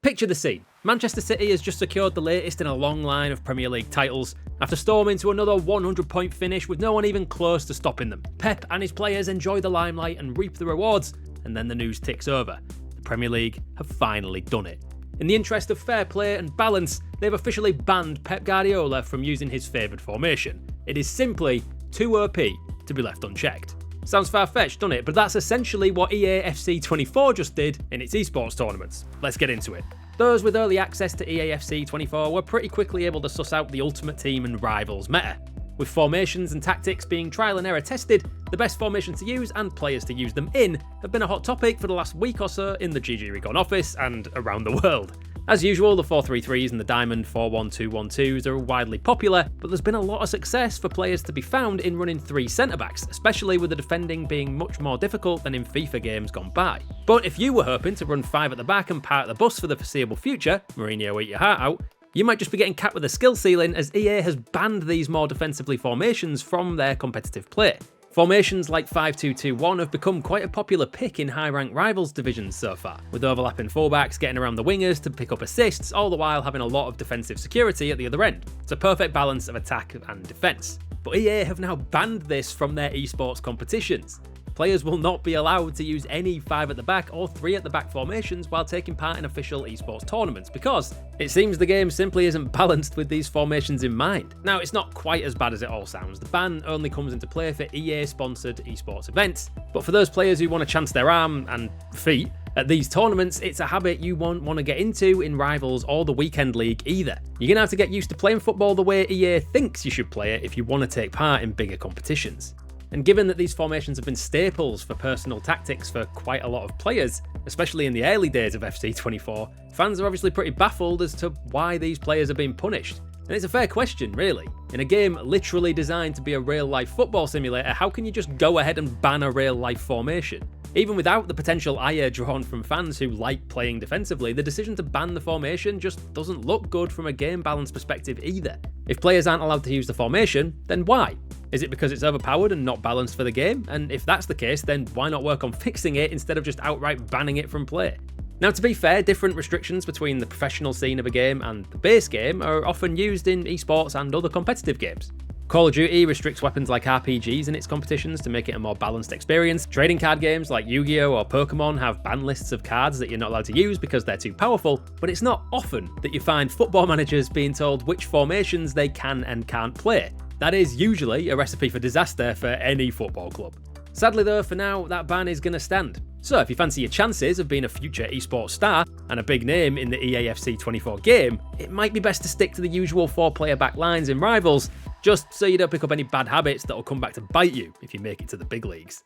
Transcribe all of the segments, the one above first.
Picture the scene. Manchester City has just secured the latest in a long line of Premier League titles after storming to another 100-point finish with no one even close to stopping them. Pep and his players enjoy the limelight and reap the rewards, and then the news ticks over. The Premier League have finally done it. In the interest of fair play and balance, they've officially banned Pep Guardiola from using his favoured formation. It is simply too OP to be left unchecked. Sounds far-fetched, doesn't it? But that's essentially what EA FC 24 just did in its esports tournaments. Let's get into it. Those with early access to EA FC 24 were pretty quickly able to suss out the ultimate team and rivals meta. With formations and tactics being trial and error tested, the best formations to use and players to use them in have been a hot topic for the last week or so in the GG Recon office and around the world. As usual, the 4-3-3s and the Diamond 4-1-2-1-2s are widely popular, but there's been a lot of success for players to be found in running 3 centre-backs, especially with the defending being much more difficult than in FIFA games gone by. But if you were hoping to run 5 at the back and park the bus for the foreseeable future, Mourinho eat your heart out, you might just be getting capped with a skill ceiling as EA has banned these more defensively formations from their competitive play. Formations like 5-2-2-1 have become quite a popular pick in high-ranked rivals divisions so far, with overlapping fullbacks getting around the wingers to pick up assists, all the while having a lot of defensive security at the other end. It's a perfect balance of attack and defence. But EA have now banned this from their esports competitions. Players will not be allowed to use any 5 at the back or 3 at the back formations while taking part in official esports tournaments because it seems the game simply isn't balanced with these formations in mind. Now, it's not quite as bad as it all sounds. The ban only comes into play for EA-sponsored esports events, but for those players who want to chance their arm and feet at these tournaments, it's a habit you won't want to get into in Rivals or the Weekend League either. You're going to have to get used to playing football the way EA thinks you should play it if you want to take part in bigger competitions. And given that these formations have been staples for personal tactics for quite a lot of players, especially in the early days of FC 24, fans are obviously pretty baffled as to why these players are being punished. And it's a fair question, really. In a game literally designed to be a real-life football simulator, how can you just go ahead and ban a real-life formation? Even without the potential ire drawn from fans who like playing defensively, the decision to ban the formation just doesn't look good from a game balance perspective either. If players aren't allowed to use the formation, then why? Is it because it's overpowered and not balanced for the game? And if that's the case, then why not work on fixing it instead of just outright banning it from play? Now, to be fair, different restrictions between the professional scene of a game and the base game are often used in esports and other competitive games. Call of Duty restricts weapons like RPGs in its competitions to make it a more balanced experience. Trading card games like Yu-Gi-Oh! Or Pokemon have ban lists of cards that you're not allowed to use because they're too powerful, but it's not often that you find football managers being told which formations they can and can't play. That is usually a recipe for disaster for any football club. Sadly though, for now, that ban is going to stand. So if you fancy your chances of being a future esports star and a big name in the EA FC 24 game, it might be best to stick to the usual 4-player back lines in Rivals, just so you don't pick up any bad habits that will come back to bite you if you make it to the big leagues.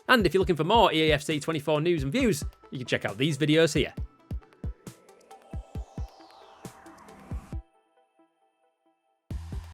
And if you're looking for more EA FC 24 news and views, you can check out these videos here.